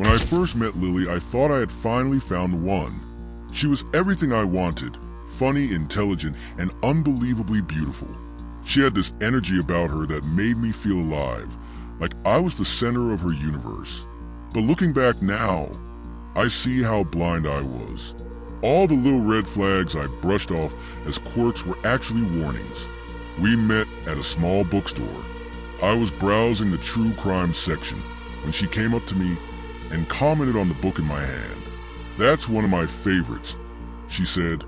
When I first met Lily, I thought I had finally found the one. She was everything I wanted, funny, intelligent, and unbelievably beautiful. She had this energy about her that made me feel alive, like I was the center of her universe. But looking back now, I see how blind I was. All the little red flags I brushed off as quirks were actually warnings. We met at a small bookstore. I was browsing the true crime section when she came up to me and commented on the book in my hand. "That's one of my favorites," she said,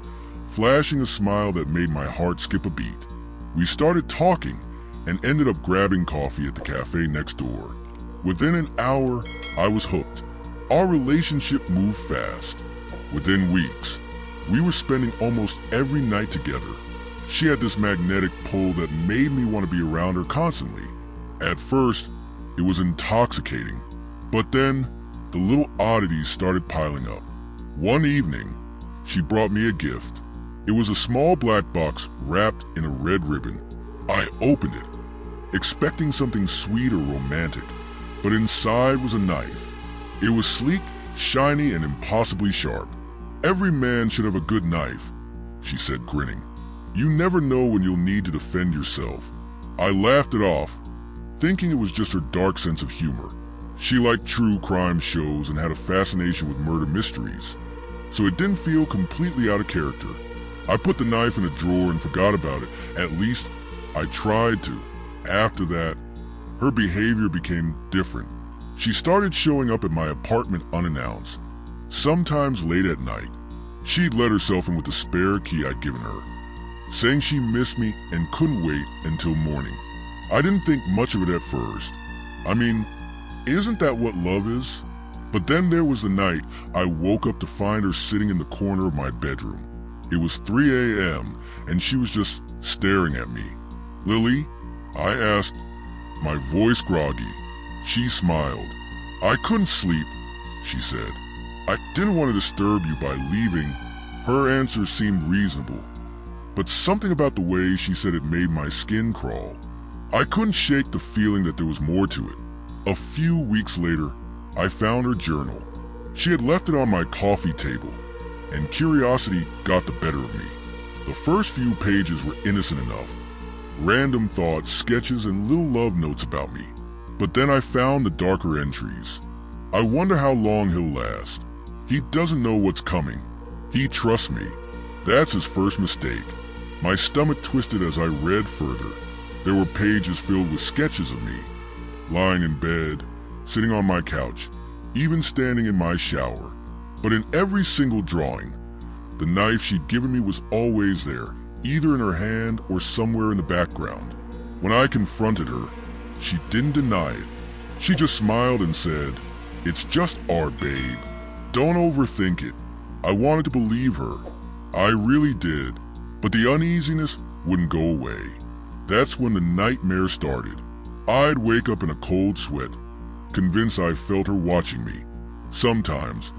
flashing a smile that made my heart skip a beat. We started talking and ended up grabbing coffee at the cafe next door. Within an hour, I was hooked. Our relationship moved fast. Within weeks, we were spending almost every night together. She had this magnetic pull that made me want to be around her constantly. At first, it was intoxicating, but then the little oddities started piling up. One evening, she brought me a gift. It was a small black box wrapped in a red ribbon. I opened it, expecting something sweet or romantic, but inside was a knife. It was sleek, shiny, and impossibly sharp. "Every man should have a good knife," she said, grinning. "You never know when you'll need to defend yourself." I laughed it off, thinking it was just her dark sense of humor. She liked true crime shows and had a fascination with murder mysteries, so it didn't feel completely out of character. I put the knife in a drawer and forgot about it. At least, I tried to. After that, her behavior became different. She started showing up at my apartment unannounced. Sometimes late at night, she'd let herself in with the spare key I'd given her, saying she missed me and couldn't wait until morning. I didn't think much of it at first. I mean, isn't that what love is? But then there was the night I woke up to find her sitting in the corner of my bedroom. It was 3 a.m. and she was just staring at me. "Lily?" I asked, my voice groggy. She smiled. "I couldn't sleep," she said. "I didn't want to disturb you by leaving." Her answer seemed reasonable, but something about the way she said it made my skin crawl. I couldn't shake the feeling that there was more to it. A few weeks later, I found her journal. She had left it on my coffee table, and curiosity got the better of me. The first few pages were innocent enough. Random thoughts, sketches, and little love notes about me. But then I found the darker entries. "I wonder how long he'll last. He doesn't know what's coming. He trusts me." That's his first mistake. My stomach twisted as I read further. There were pages filled with sketches of me, lying in bed, sitting on my couch, even standing in my shower. But in every single drawing, the knife she'd given me was always there, either in her hand or somewhere in the background. When I confronted her, she didn't deny it. She just smiled and said, "It's just art, babe. Don't overthink it." I wanted to believe her. I really did. But the uneasiness wouldn't go away. That's when the nightmare started. I'd wake up in a cold sweat, convinced I felt her watching me. Sometimes,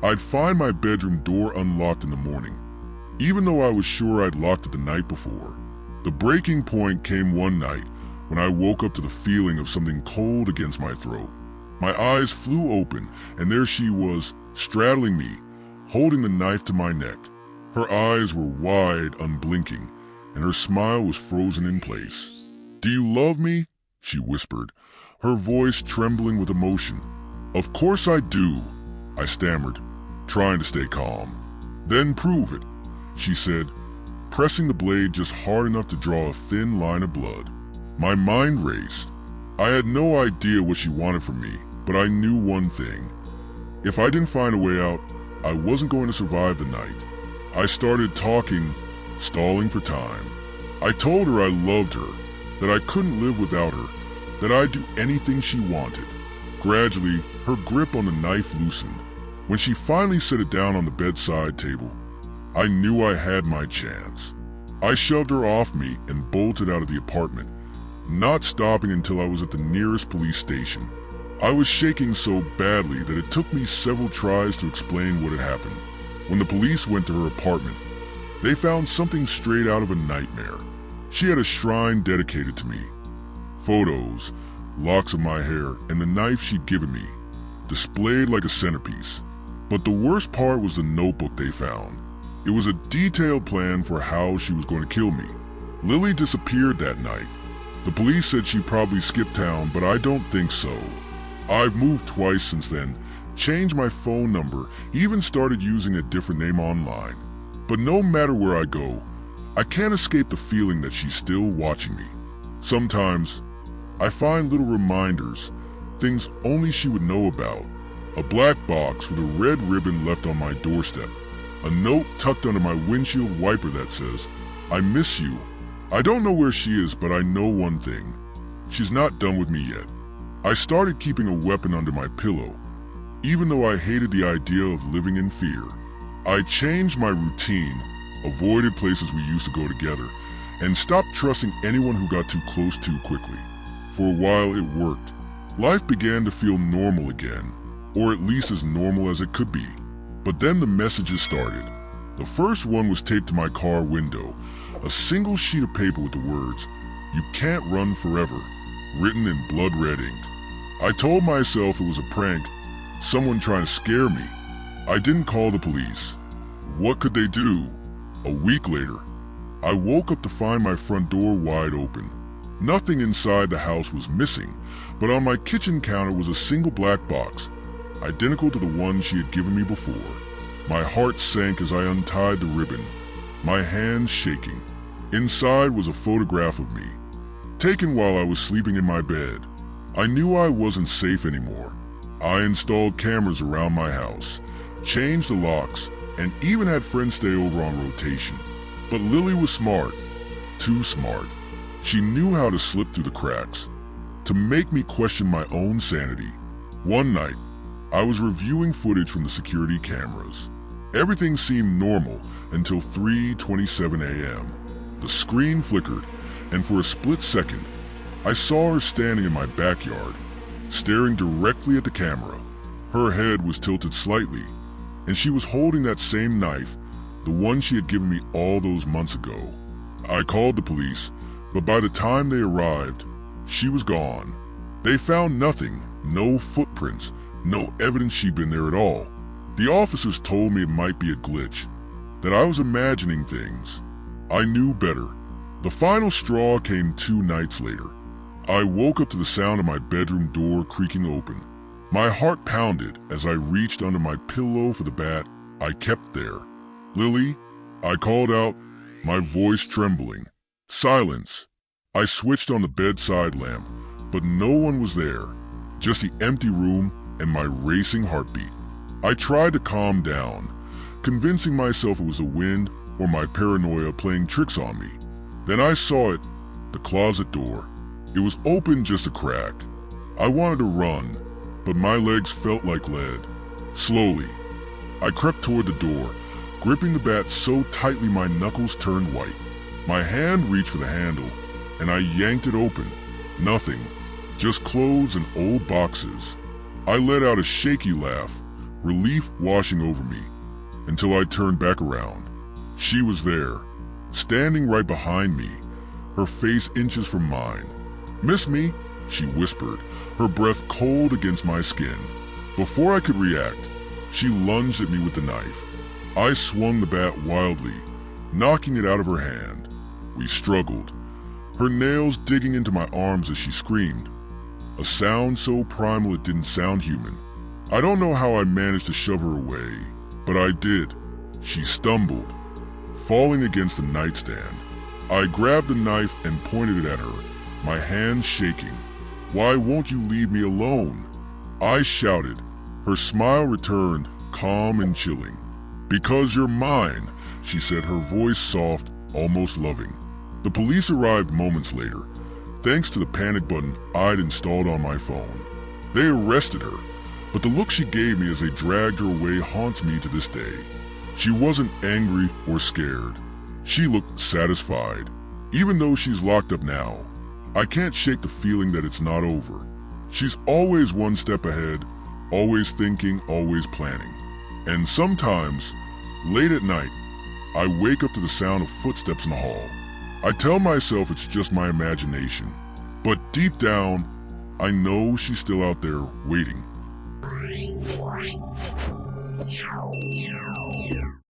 I'd find my bedroom door unlocked in the morning, even though I was sure I'd locked it the night before. The breaking point came one night when I woke up to the feeling of something cold against my throat. My eyes flew open, and there she was, straddling me, holding the knife to my neck. Her eyes were wide, unblinking, and her smile was frozen in place. "Do you love me?" she whispered, her voice trembling with emotion. "Of course I do," I stammered, trying to stay calm. "Then prove it," she said, pressing the blade just hard enough to draw a thin line of blood. My mind raced. I had no idea what she wanted from me, but I knew one thing. If I didn't find a way out, I wasn't going to survive the night. I started talking, stalling for time. I told her I loved her, that I couldn't live without her, that I'd do anything she wanted. Gradually, her grip on the knife loosened. When she finally set it down on the bedside table, I knew I had my chance. I shoved her off me and bolted out of the apartment, not stopping until I was at the nearest police station. I was shaking so badly that it took me several tries to explain what had happened. When the police went to her apartment, they found something straight out of a nightmare. She had a shrine dedicated to me. Photos, locks of my hair, and the knife she'd given me. displayed like a centerpiece. But the worst part was the notebook they found. It was a detailed plan for how she was going to kill me. Lily disappeared that night. The police said she probably skipped town, but I don't think so. I've moved twice since then, changed my phone number, even started using a different name online. But no matter where I go, I can't escape the feeling that she's still watching me. Sometimes, I find little reminders, things only she would know about. A black box with a red ribbon left on my doorstep. A note tucked under my windshield wiper that says, "I miss you." I don't know where she is, but I know one thing. She's not done with me yet. I started keeping a weapon under my pillow, even though I hated the idea of living in fear. I changed my routine, avoided places we used to go together, and stopped trusting anyone who got too close too quickly. For a while it worked. Life began to feel normal again, or at least as normal as it could be. But then the messages started. The first one was taped to my car window, a single sheet of paper with the words, "You can't run forever," written in blood red ink. I told myself it was a prank, someone trying to scare me. I didn't call the police. What could they do? A week later, I woke up to find my front door wide open. Nothing inside the house was missing, but on my kitchen counter was a single black box, identical to the one she had given me before. My heart sank as I untied the ribbon, my hands shaking. Inside was a photograph of me, taken while I was sleeping in my bed. I knew I wasn't safe anymore. I installed cameras around my house, changed the locks, and even had friends stay over on rotation. But Lily was smart, too smart. She knew how to slip through the cracks, to make me question my own sanity. One night, I was reviewing footage from the security cameras. Everything seemed normal until 3:27 a.m. The screen flickered, and for a split second, I saw her standing in my backyard, staring directly at the camera. Her head was tilted slightly, and she was holding that same knife, the one she had given me all those months ago. I called the police, but by the time they arrived, she was gone. They found nothing, no footprints, no evidence she'd been there at all. The officers told me it might be a glitch, that I was imagining things. I knew better. The final straw came 2 nights later. I woke up to the sound of my bedroom door creaking open. My heart pounded as I reached under my pillow for the bat I kept there. "Lily," I called out, my voice trembling. Silence. I switched on the bedside lamp, but no one was there, just the empty room and my racing heartbeat. I tried to calm down, convincing myself it was the wind or my paranoia playing tricks on me. Then I saw it, the closet door. It was open just a crack. I wanted to run, but my legs felt like lead. Slowly, I crept toward the door, gripping the bat so tightly my knuckles turned white. My hand reached for the handle, and I yanked it open. Nothing, just clothes and old boxes. I let out a shaky laugh, relief washing over me, until I turned back around. She was there, standing right behind me, her face inches from mine. "Miss me?" she whispered, her breath cold against my skin. Before I could react, she lunged at me with the knife. I swung the bat wildly, knocking it out of her hand. We struggled, her nails digging into my arms as she screamed. A sound so primal it didn't sound human. I don't know how I managed to shove her away, but I did. She stumbled, falling against the nightstand. I grabbed the knife and pointed it at her, my hands shaking. "Why won't you leave me alone?" I shouted. Her smile returned, calm and chilling. "Because you're mine," she said, her voice soft, almost loving. The police arrived moments later, thanks to the panic button I'd installed on my phone. They arrested her, but the look she gave me as they dragged her away haunts me to this day. She wasn't angry or scared. She looked satisfied. Even though she's locked up now, I can't shake the feeling that it's not over. She's always one step ahead, always thinking, always planning. And sometimes, late at night, I wake up to the sound of footsteps in the hall. I tell myself it's just my imagination, but deep down, I know she's still out there waiting.